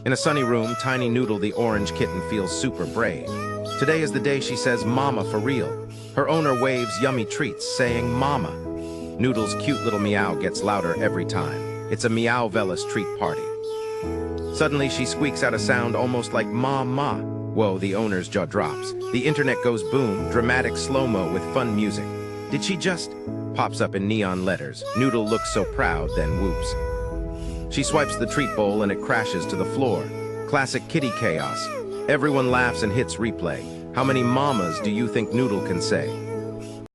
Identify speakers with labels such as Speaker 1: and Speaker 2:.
Speaker 1: In a sunny room, tiny Noodle the orange kitten feels super brave. Today is the day she says mama for real. Her owner waves yummy treats, saying mama. Noodle's cute little meow gets louder every time. It's a meow-velous treat party. Suddenly, she squeaks out a sound almost like ma ma. Whoa, the owner's jaw drops. The internet goes boom, dramatic slow-mo with fun music. Did she just? Pops up in neon letters. Noodle looks so proud, then whoops. She swipes the treat bowl and it crashes to the floor. Classic kitty chaos. Everyone laughs and hits replay. How many mamas do you think Noodle can say?